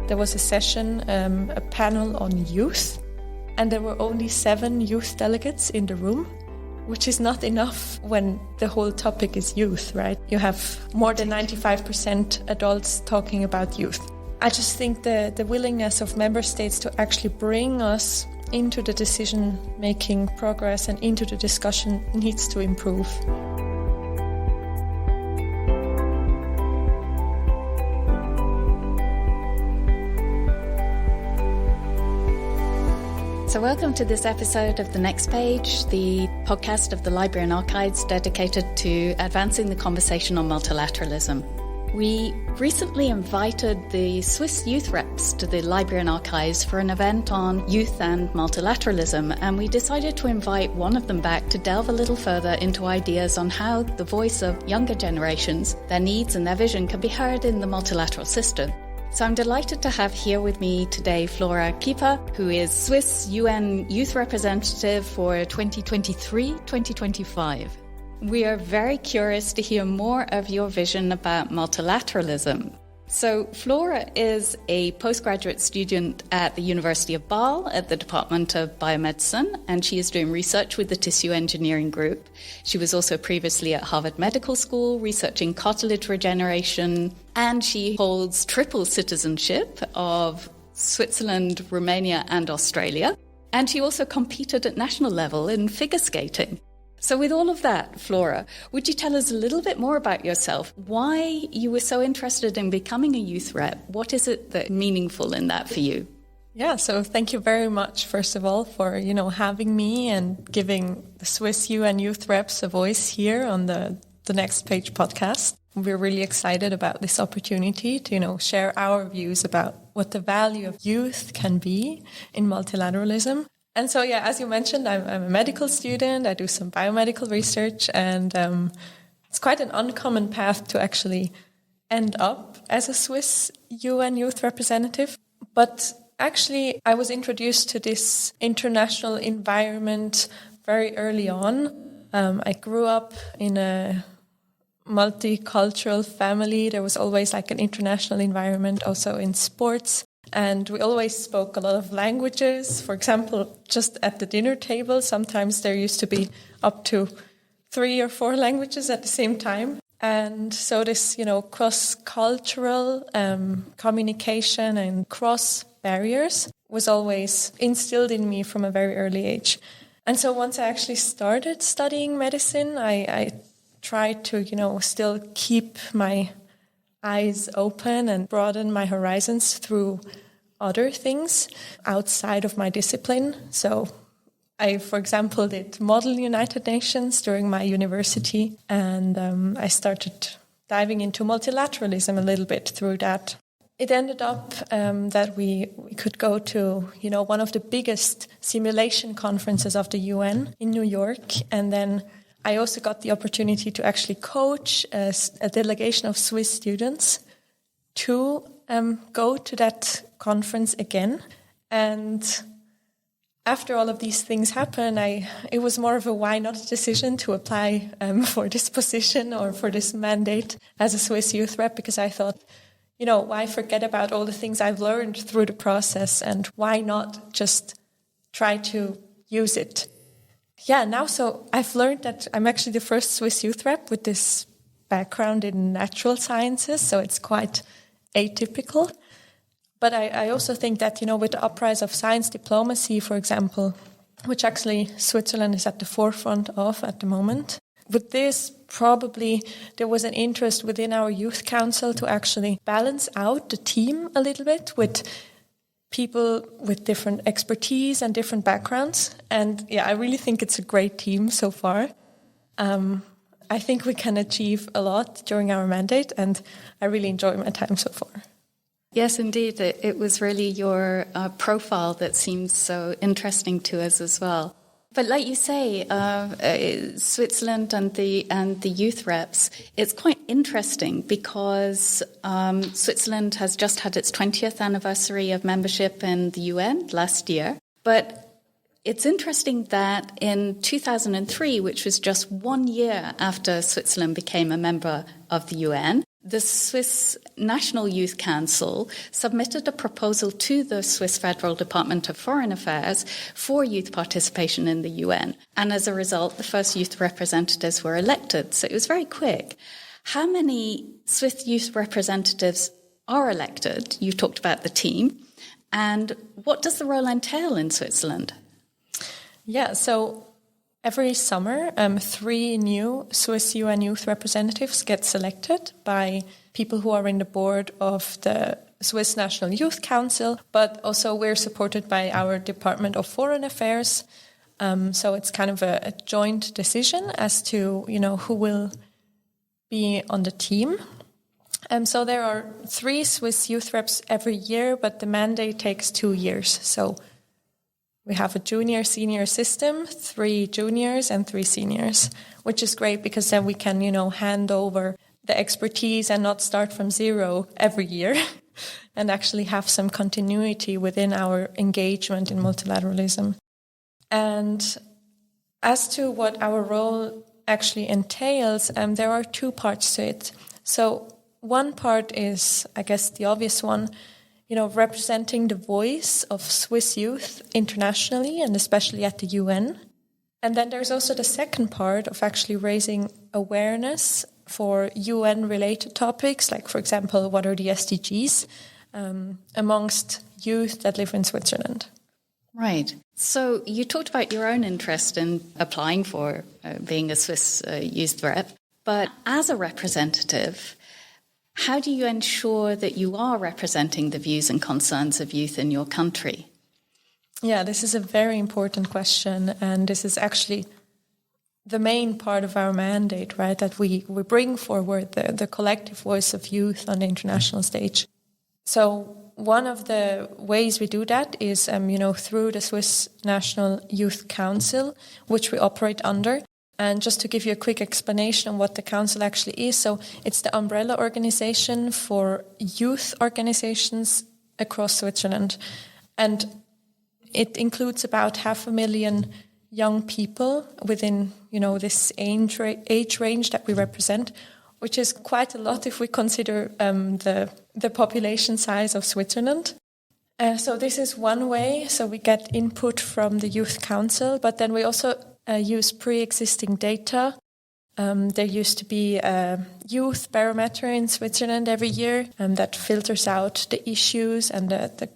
There was a session, a panel on youth, and there were only 7 youth delegates in the room, which is not enough when the whole topic is youth, right? You have more than 95% adults talking about youth. I just think the willingness of member states to actually bring us into the decision-making progress and into the discussion needs to improve. So welcome to this episode of The Next Page, the podcast of the Library and Archives dedicated to advancing the conversation on multilateralism. We recently invited the Swiss youth reps to the Library and Archives for an event on youth and multilateralism, and we decided to invite one of them back to delve a little further into ideas on how the voice of younger generations, their needs and their vision can be heard in the multilateral system. So I'm delighted to have here with me today Flora Chiper, who is Swiss UN Youth Representative for 2023-2025. We are very curious to hear more of your vision about multilateralism. So Flora is a postgraduate student at the University of Basel at the Department of Biomedicine, and she is doing research with the Tissue Engineering Group. She was also previously at Harvard Medical School researching cartilage regeneration, and she holds triple citizenship of Switzerland, Romania, and Australia. And she also competed at national level in figure skating. So with all of that, Flora, would you tell us a little bit more about yourself? Why you were so interested in becoming a youth rep? What is it that's meaningful in that for you? Yeah, so thank you very much, first of all, for, having me and giving the Swiss UN Youth Reps a voice here on the Next Page podcast. We're really excited about this opportunity to, share our views about what the value of youth can be in multilateralism. And so, as you mentioned, I'm a medical student. I do some biomedical research, and it's quite an uncommon path to actually end up as a Swiss UN youth representative. But actually, I was introduced to this international environment very early on. I grew up in a multicultural family. There was always like an international environment also in sports. And we always spoke a lot of languages. For example, just at the dinner table, sometimes there used to be up to 3 or 4 languages at the same time. And so this, cross-cultural communication and cross barriers was always instilled in me from a very early age. And so once I actually started studying medicine, I tried to, still keep my eyes open and broaden my horizons through other things outside of my discipline. So I, for example, did Model United Nations during my university, and I started diving into multilateralism a little bit through that. It ended up that we could go to, one of the biggest simulation conferences of the UN in New York, and then I also got the opportunity to actually coach a delegation of Swiss students to go to that conference again. And after all of these things happened, it was more of a why not decision to apply for this position or for this mandate as a Swiss youth rep, because I thought, why forget about all the things I've learned through the process, and why not just try to use it? So I've learned that I'm actually the first Swiss youth rep with this background in natural sciences, so it's quite atypical. But I also think that, with the uprise of science diplomacy, for example, which actually Switzerland is at the forefront of at the moment, with this, probably there was an interest within our youth council to actually balance out the team a little bit with people with different expertise and different backgrounds. And I really think it's a great team so far. I think we can achieve a lot during our mandate, and I really enjoy my time so far. Yes, indeed. It was really your profile that seems so interesting to us as well. But like you say, Switzerland and the youth reps, it's quite interesting because Switzerland has just had its 20th anniversary of membership in the UN last year. But it's interesting that in 2003, which was just 1 year after Switzerland became a member of the UN, the Swiss National Youth Council submitted a proposal to the Swiss Federal Department of Foreign Affairs for youth participation in the UN. And as a result, the first youth representatives were elected. So it was very quick. How many Swiss youth representatives are elected? You talked about the team. And what does the role entail in Switzerland? Yeah, so every summer, 3 new Swiss UN youth representatives get selected by people who are in the board of the Swiss National Youth Council, but also we're supported by our Department of Foreign Affairs. So it's kind of a joint decision as to, who will be on the team. So there are 3 Swiss youth reps every year, but the mandate takes 2 years. So we have a junior-senior system, 3 juniors and 3 seniors, which is great because then we can, hand over the expertise and not start from zero every year and actually have some continuity within our engagement in multilateralism. And as to what our role actually entails, there are 2 parts to it. So one part is, I guess, the obvious one, representing the voice of Swiss youth internationally and especially at the UN. And then there's also the second part of actually raising awareness for UN-related topics, like, for example, what are the SDGs amongst youth that live in Switzerland. Right. So you talked about your own interest in applying for being a Swiss youth rep, but as a representative, how do you ensure that you are representing the views and concerns of youth in your country? Yeah, this is a very important question, and this is actually the main part of our mandate, right? That we bring forward the collective voice of youth on the international stage. So one of the ways we do that is, through the Swiss National Youth Council, which we operate under. And just to give you a quick explanation on what the council actually is, so it's the umbrella organization for youth organizations across Switzerland. And it includes about 500,000 young people within, this age range that we represent, which is quite a lot if we consider the population size of Switzerland. So this is one way. So we get input from the Youth Council, but then we also use pre-existing data. There used to be a youth barometer in Switzerland every year that filters out the issues and the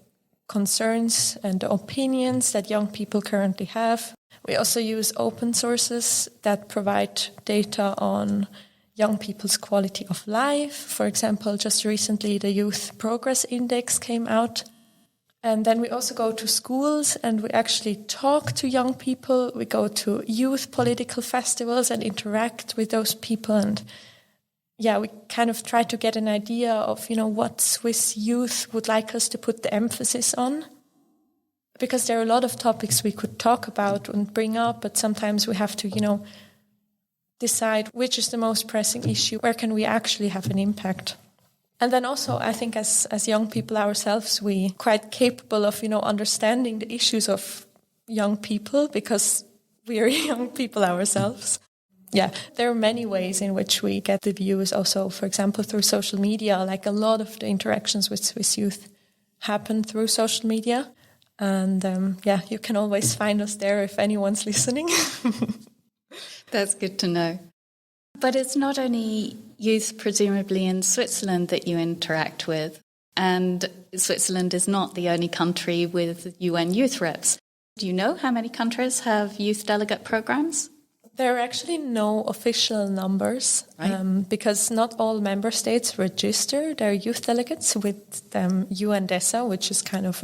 concerns and the opinions that young people currently have. We also use open sources that provide data on young people's quality of life. For example, just recently the Youth Progress Index came out. And then we also go to schools and we actually talk to young people. We go to youth political festivals and interact with those people. And we kind of try to get an idea of, what Swiss youth would like us to put the emphasis on. Because there are a lot of topics we could talk about and bring up, but sometimes we have to, decide which is the most pressing issue, where can we actually have an impact. And then also, I think as young people ourselves, we quite capable of, understanding the issues of young people because we are young people ourselves. Yeah, there are many ways in which we get the views also, for example, through social media. Like a lot of the interactions with Swiss youth happen through social media. And you can always find us there if anyone's listening. That's good to know. But it's not only youth, presumably in Switzerland, that you interact with. And Switzerland is not the only country with UN youth reps. Do you know how many countries have youth delegate programs? There are actually no official numbers, right? Because not all member states register their youth delegates with UNDESA, which is kind of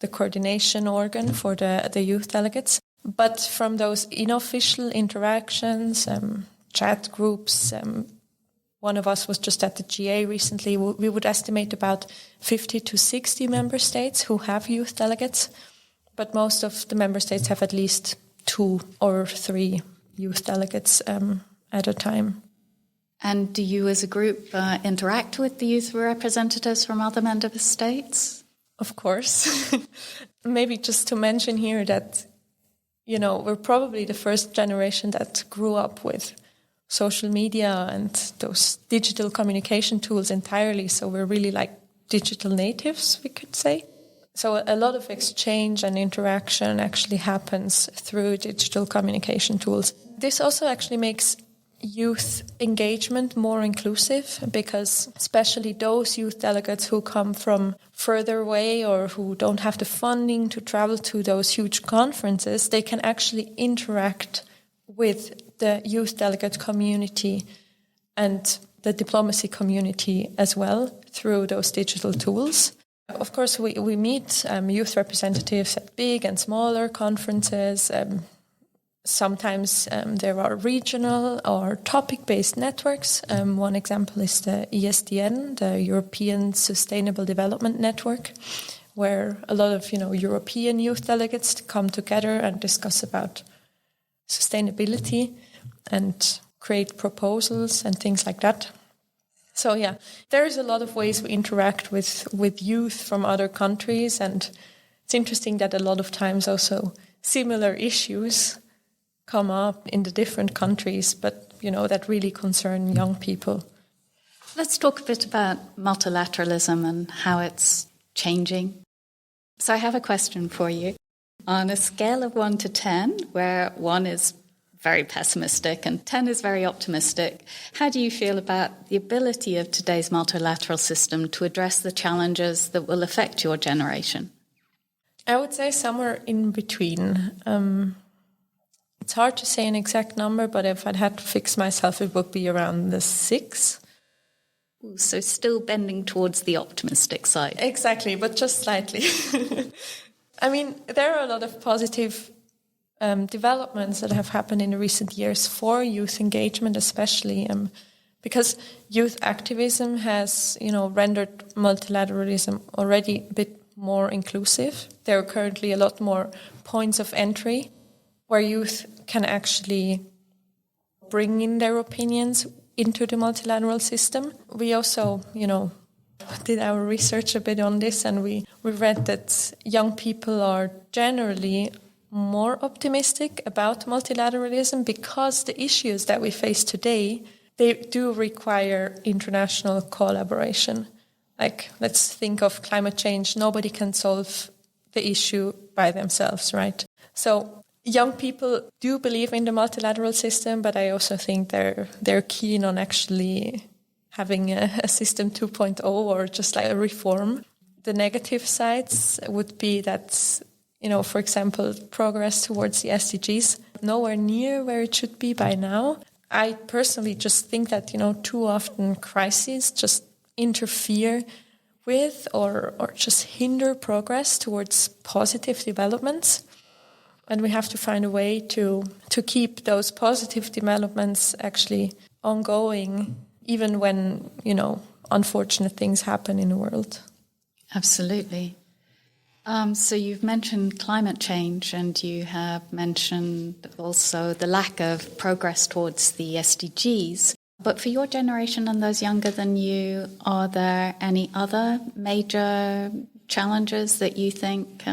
the coordination organ for the youth delegates. But from those unofficial interactions, chat groups, one of us was just at the GA recently, we would estimate about 50 to 60 member states who have youth delegates, but most of the member states have at least 2 or 3 youth delegates at a time. And do you as a group interact with the youth representatives from other member states? Of course. Maybe just to mention here that, we're probably the first generation that grew up with social media and those digital communication tools entirely. So we're really like digital natives, we could say. So a lot of exchange and interaction actually happens through digital communication tools. This also actually makes youth engagement more inclusive, because especially those youth delegates who come from further away or who don't have the funding to travel to those huge conferences, they can actually interact with the youth delegate community and the diplomacy community as well through those digital tools. Of course, we meet youth representatives at big and smaller conferences. Sometimes there are regional or topic-based networks. One example is the ESDN, the European Sustainable Development Network, where a lot of European youth delegates come together and discuss about sustainability and create proposals and things like that. So yeah, there's a lot of ways we interact with youth from other countries, and it's interesting that a lot of times also similar issues come up in the different countries, but that really concern young people. Let's talk a bit about multilateralism and how it's changing. So I have a question for you. On a scale of 1 to 10, where 1 is very pessimistic and 10 is very optimistic, how do you feel about the ability of today's multilateral system to address the challenges that will affect your generation? I would say somewhere in between. It's hard to say an exact number, but if I'd had to fix myself, it would be around the 6. So still bending towards the optimistic side. Exactly, but just slightly. I mean, there are a lot of positive developments that have happened in the recent years for youth engagement, especially because youth activism has, rendered multilateralism already a bit more inclusive. There are currently a lot more points of entry where youth can actually bring in their opinions into the multilateral system. We also, did our research a bit on this, and we read that young people are generally more optimistic about multilateralism because the issues that we face today, they do require international collaboration. Like, let's think of climate change. Nobody can solve the issue by themselves, right? So young people do believe in the multilateral system, but I also think they're keen on actually having a system 2.0 or just like a reform. The negative sides would be that, for example, progress towards the SDGs, nowhere near where it should be by now. I personally just think that, too often crises just interfere with or just hinder progress towards positive developments. And we have to find a way to keep those positive developments actually ongoing, even when, unfortunate things happen in the world. Absolutely. So you've mentioned climate change, and you have mentioned also the lack of progress towards the SDGs. But for your generation and those younger than you, are there any other major challenges that you think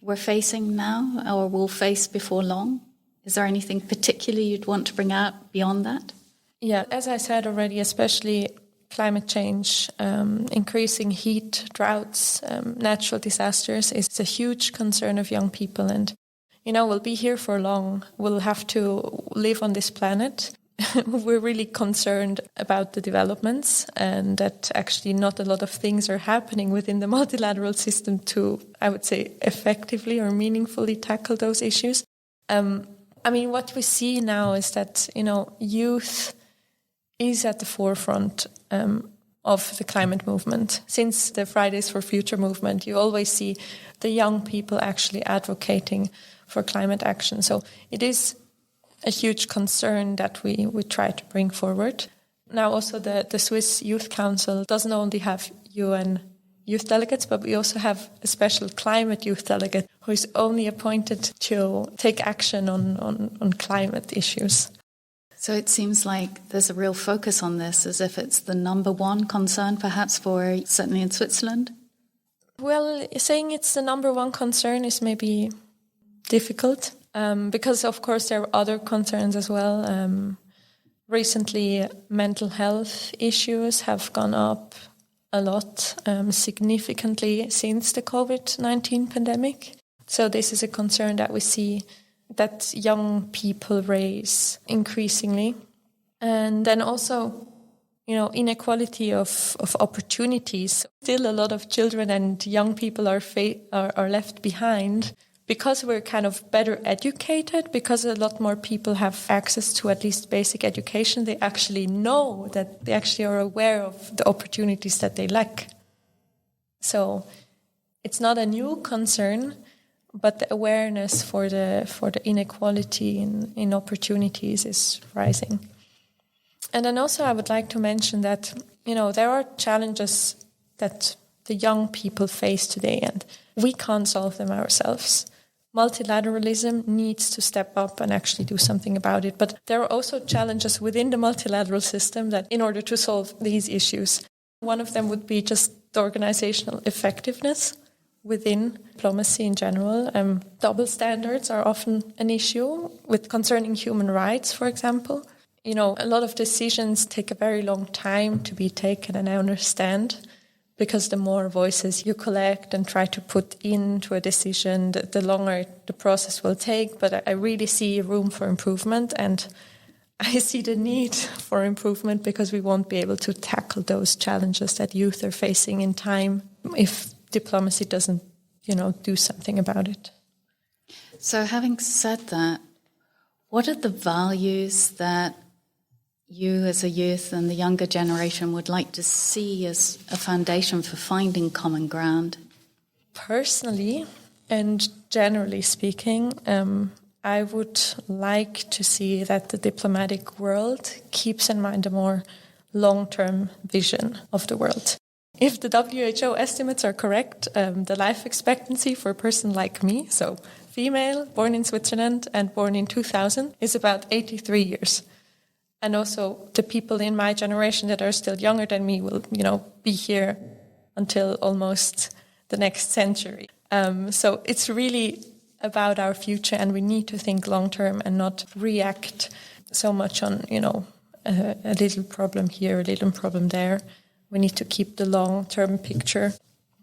we're facing now or will face before long? Is there anything particular you'd want to bring out beyond that? Yeah, as I said already, especially climate change, increasing heat, droughts, natural disasters is a huge concern of young people. And, we'll be here for long. We'll have to live on this planet. We're really concerned about the developments and that actually not a lot of things are happening within the multilateral system to, I would say, effectively or meaningfully tackle those issues. What we see now is that, youth is at the forefront of the climate movement. Since the Fridays for Future movement, you always see the young people actually advocating for climate action. So it is a huge concern that we try to bring forward. Now also the Swiss Youth Council doesn't only have UN youth delegates, but we also have a special climate youth delegate who is only appointed to take action on climate issues. So it seems like there's a real focus on this, as if it's the number one concern, perhaps, for certainly in Switzerland? Well, saying it's the number one concern is maybe difficult, because, of course, there are other concerns as well. Recently, mental health issues have gone up a lot, significantly since the COVID-19 pandemic. So this is a concern that we see that young people raise increasingly. And then also, inequality of opportunities. Still a lot of children and young people are left behind because we're kind of better educated, because a lot more people have access to at least basic education. They actually know that they actually are aware of the opportunities that they lack. So it's not a new concern, but the awareness for the inequality in opportunities is rising. And then also I would like to mention that, there are challenges that the young people face today, and we can't solve them ourselves. Multilateralism needs to step up and actually do something about it. But there are also challenges within the multilateral system that in order to solve these issues, one of them would be just the organizational effectiveness within diplomacy in general. Double standards are often an issue with concerning human rights, for example. A lot of decisions take a very long time to be taken, and I understand, because the more voices you collect and try to put into a decision, the longer the process will take. But I really see room for improvement, and I see the need for improvement because we won't be able to tackle those challenges that youth are facing in time if diplomacy doesn't, do something about it. So having said that, what are the values that you as a youth and the younger generation would like to see as a foundation for finding common ground? Personally and generally speaking, I would like to see that the diplomatic world keeps in mind a more long-term vision of the world. If the WHO estimates are correct, the life expectancy for a person like me, so female, born in Switzerland and born in 2000, is about 83 years. And also the people in my generation that are still younger than me will, be here until almost the next century. So it's really about our future, and we need to think long-term and not react so much on, a little problem here, a little problem there. We need to keep the long-term picture,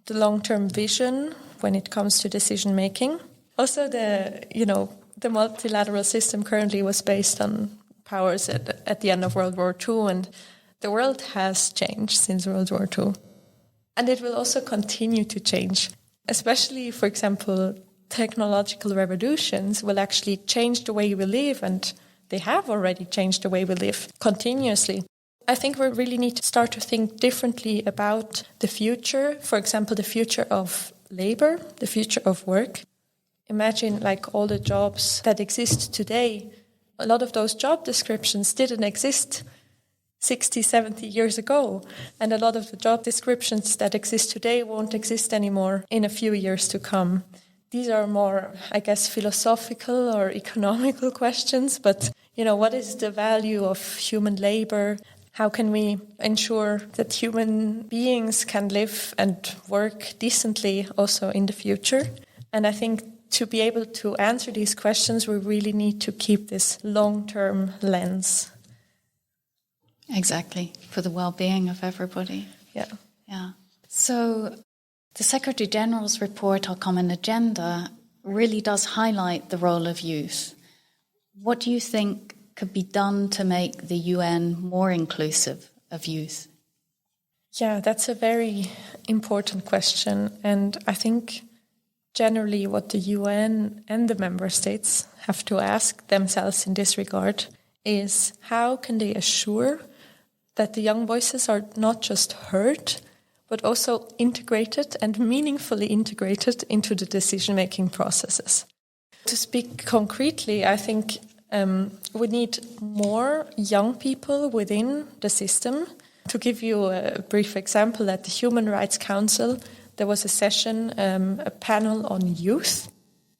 the long-term vision when it comes to decision-making. Also, the multilateral system currently was based on powers at the end of World War II, and the world has changed since World War II. And it will also continue to change, especially, for example, technological revolutions will actually change the way we live, and they have already changed the way we live continuously. I think we really need to start to think differently about the future, for example, the future of labor, the future of work. Imagine all the jobs that exist today. A lot of those job descriptions didn't exist 60, 70 years ago. And a lot of the job descriptions that exist today won't exist anymore in a few years to come. These are more, I guess, philosophical or economical questions. But, what is the value of human labor? How can we ensure that human beings can live and work decently also in the future? And I think to be able to answer these questions, we really need to keep this long-term lens. Exactly, for the well-being of everybody. Yeah. So the Secretary General's report, Our Common Agenda, really does highlight the role of youth. What do you think could be done to make the UN more inclusive of youth? Yeah, that's a very important question. And I think generally what the UN and the member states have to ask themselves in this regard is how can they assure that the young voices are not just heard, but also integrated and meaningfully integrated into the decision-making processes. To speak concretely, I think we need more young people within the system. To give you a brief example, at the Human Rights Council, there was a session, a panel on youth,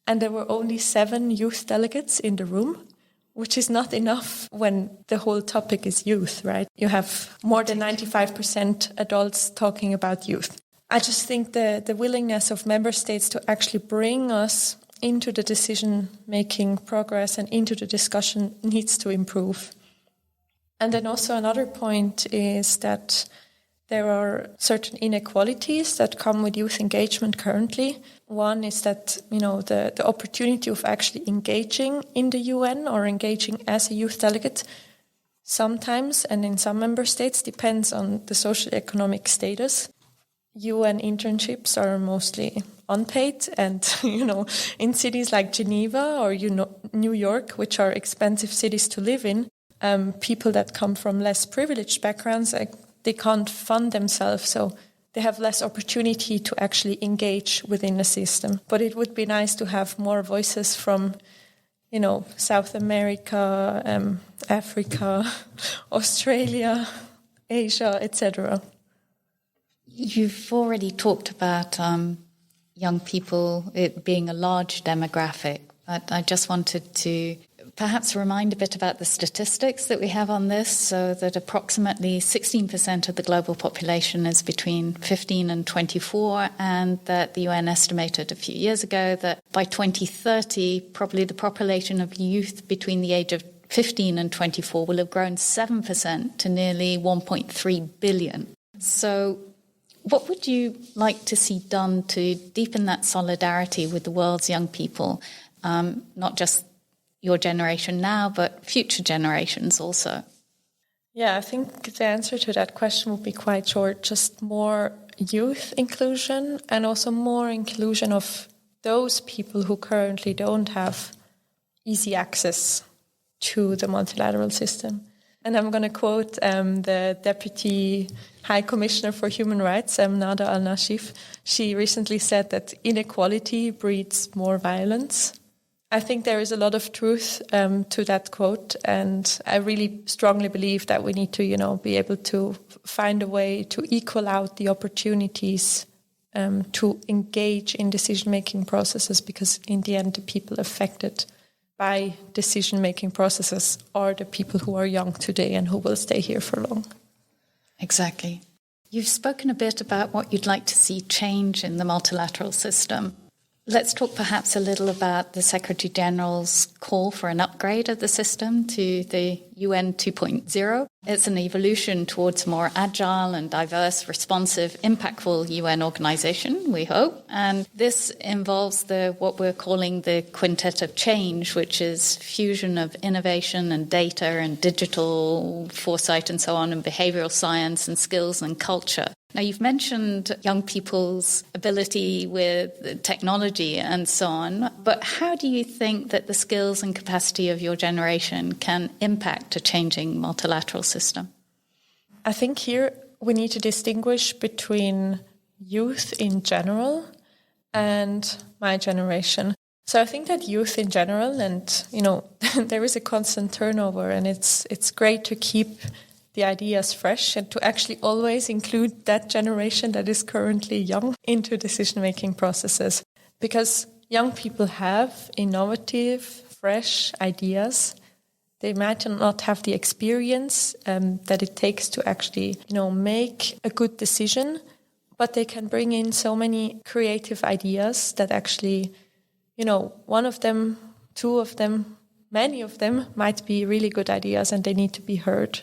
and there were only 7 youth delegates in the room, which is not enough when the whole topic is youth, right? You have more than 95% adults talking about youth. I just think the willingness of member states to actually bring us into the decision-making progress and into the discussion needs to improve. And then also another point is that there are certain inequalities that come with youth engagement currently. One is that, the opportunity of actually engaging in the UN or engaging as a youth delegate sometimes, and in some member states, depends on the socioeconomic status. UN internships are mostly unpaid, and, in cities like Geneva or, New York, which are expensive cities to live in, people that come from less privileged backgrounds, they can't fund themselves, so they have less opportunity to actually engage within the system. But it would be nice to have more voices from, South America, Africa, Australia, Asia, etc. You've already talked about young people, it being a large demographic, but I just wanted to perhaps remind a bit about the statistics that we have on this, so that approximately 16% of the global population is between 15 and 24, and that the UN estimated a few years ago that by 2030, probably the population of youth between the age of 15 and 24 will have grown 7% to nearly 1.3 billion. So what would you like to see done to deepen that solidarity with the world's young people, not just your generation now, but future generations also? Yeah, I think the answer to that question would be quite short. Just more youth inclusion, and also more inclusion of those people who currently don't have easy access to the multilateral system. And I'm going to quote the Deputy High Commissioner for Human Rights, Nada al-Nashif. She recently said that inequality breeds more violence. I think there is a lot of truth to that quote, and I really strongly believe that we need to, be able to find a way to equal out the opportunities to engage in decision-making processes, because in the end, the people affected by decision-making processes are the people who are young today and who will stay here for long. Exactly. You've spoken a bit about what you'd like to see change in the multilateral system. Let's talk perhaps a little about the Secretary General's call for an upgrade of the system to the UN 2.0. It's an evolution towards a more agile and diverse, responsive, impactful UN organization, we hope. And this involves what we're calling the quintet of change, which is fusion of innovation and data and digital foresight and so on, and behavioral science and skills and culture. Now, you've mentioned young people's ability with technology and so on, but how do you think that the skills and capacity of your generation can impact a changing multilateral system? I think here we need to distinguish between youth in general and my generation. So I think that youth in general, and, there is a constant turnover, and it's great to keep the ideas fresh and to actually always include that generation that is currently young into decision-making processes. Because young people have innovative, fresh ideas. They might not have the experience that it takes to actually, make a good decision, but they can bring in so many creative ideas that actually, one of them, two of them, many of them might be really good ideas, and they need to be heard.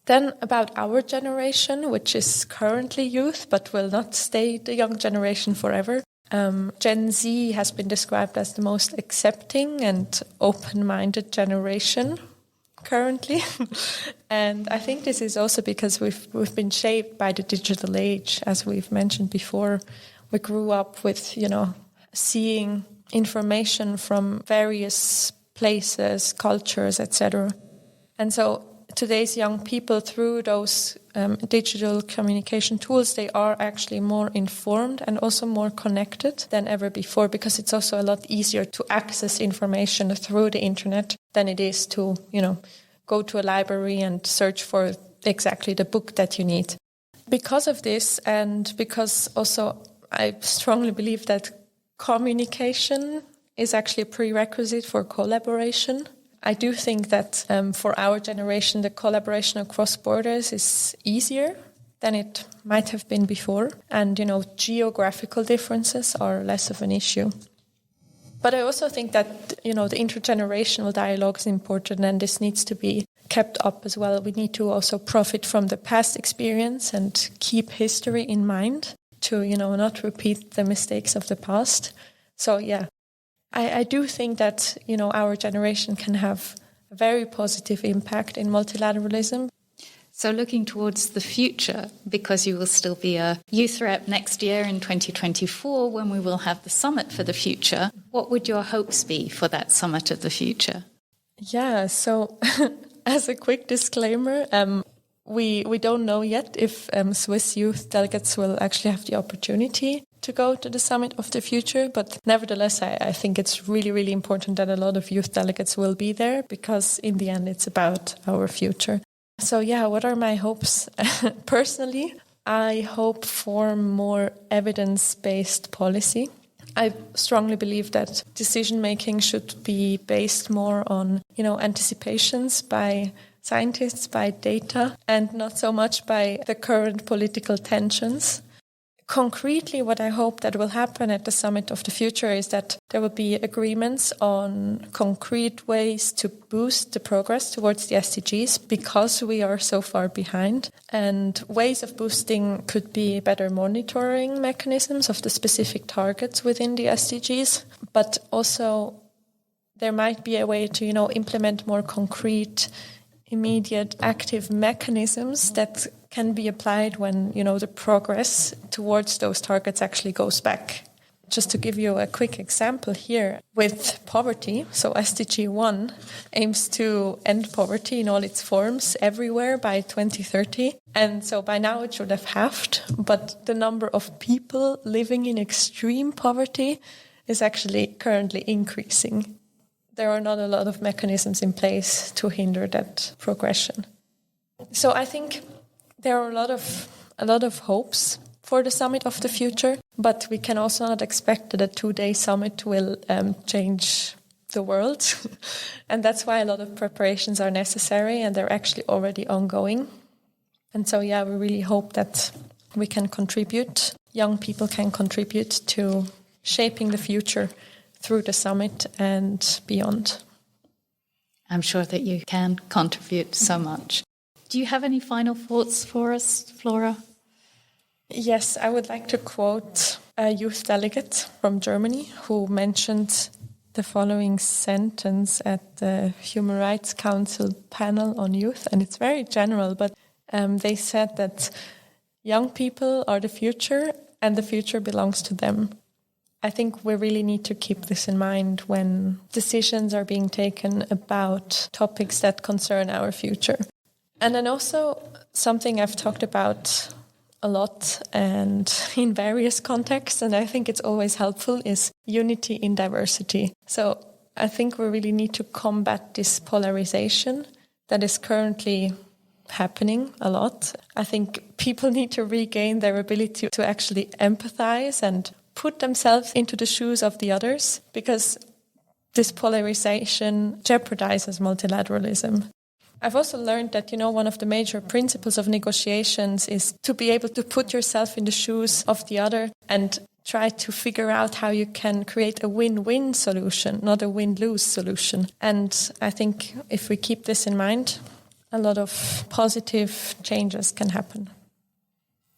Then about our generation, which is currently youth, but will not stay the young generation forever. Gen Z has been described as the most accepting and open-minded generation currently. And I think this is also because we've been shaped by the digital age, as we've mentioned before. We grew up with, seeing information from various places, cultures, etc. And so today's young people, through those digital communication tools, they are actually more informed and also more connected than ever before, because it's also a lot easier to access information through the internet than it is to, go to a library and search for exactly the book that you need. Because of this, and because also I strongly believe that communication is actually a prerequisite for collaboration. I do think that for our generation, the collaboration across borders is easier than it might have been before. And, geographical differences are less of an issue. But I also think that, the intergenerational dialogue is important, and this needs to be kept up as well. We need to also profit from the past experience and keep history in mind to, not repeat the mistakes of the past. So yeah, I do think that, our generation can have a very positive impact in multilateralism. So looking towards the future, because you will still be a youth rep next year in 2024 when we will have the Summit for the Future, what would your hopes be for that Summit of the Future? Yeah, so as a quick disclaimer, we don't know yet if Swiss youth delegates will actually have the opportunity to go to the Summit of the Future. But nevertheless, I think it's really, really important that a lot of youth delegates will be there, because in the end, it's about our future. So yeah, what are my hopes? Personally, I hope for more evidence-based policy. I strongly believe that decision-making should be based more on, anticipations by scientists, by data, and not so much by the current political tensions. Concretely, what I hope that will happen at the Summit of the Future is that there will be agreements on concrete ways to boost the progress towards the SDGs, because we are so far behind. And ways of boosting could be better monitoring mechanisms of the specific targets within the SDGs, but also there might be a way to, implement more concrete, immediate, active mechanisms that can be applied when, the progress towards those targets actually goes back. Just to give you a quick example here, with poverty, so SDG 1 aims to end poverty in all its forms everywhere by 2030. And so by now it should have halved, but the number of people living in extreme poverty is actually currently increasing. There are not a lot of mechanisms in place to hinder that progression. So I think there are a lot of hopes for the Summit of the Future, but we can also not expect that a 2-day summit will change the world. And that's why a lot of preparations are necessary, and they're actually already ongoing. And so, yeah, we really hope that we can contribute, young people can contribute to shaping the future through the summit and beyond. I'm sure that you can contribute so much. Do you have any final thoughts for us, Flora? Yes, I would like to quote a youth delegate from Germany who mentioned the following sentence at the Human Rights Council panel on youth, and it's very general, but they said that young people are the future and the future belongs to them. I think we really need to keep this in mind when decisions are being taken about topics that concern our future. And then also something I've talked about a lot and in various contexts, and I think it's always helpful, is unity in diversity. So I think we really need to combat this polarization that is currently happening a lot. I think people need to regain their ability to actually empathize and put themselves into the shoes of the others, because this polarization jeopardizes multilateralism. I've also learned that, one of the major principles of negotiations is to be able to put yourself in the shoes of the other and try to figure out how you can create a win-win solution, not a win-lose solution. And I think if we keep this in mind, a lot of positive changes can happen.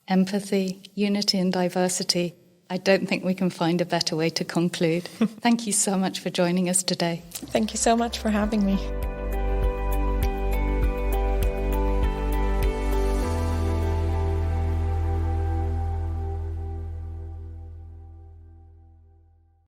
Empathy, unity and diversity. I don't think we can find a better way to conclude. Thank you so much for joining us today. Thank you so much for having me.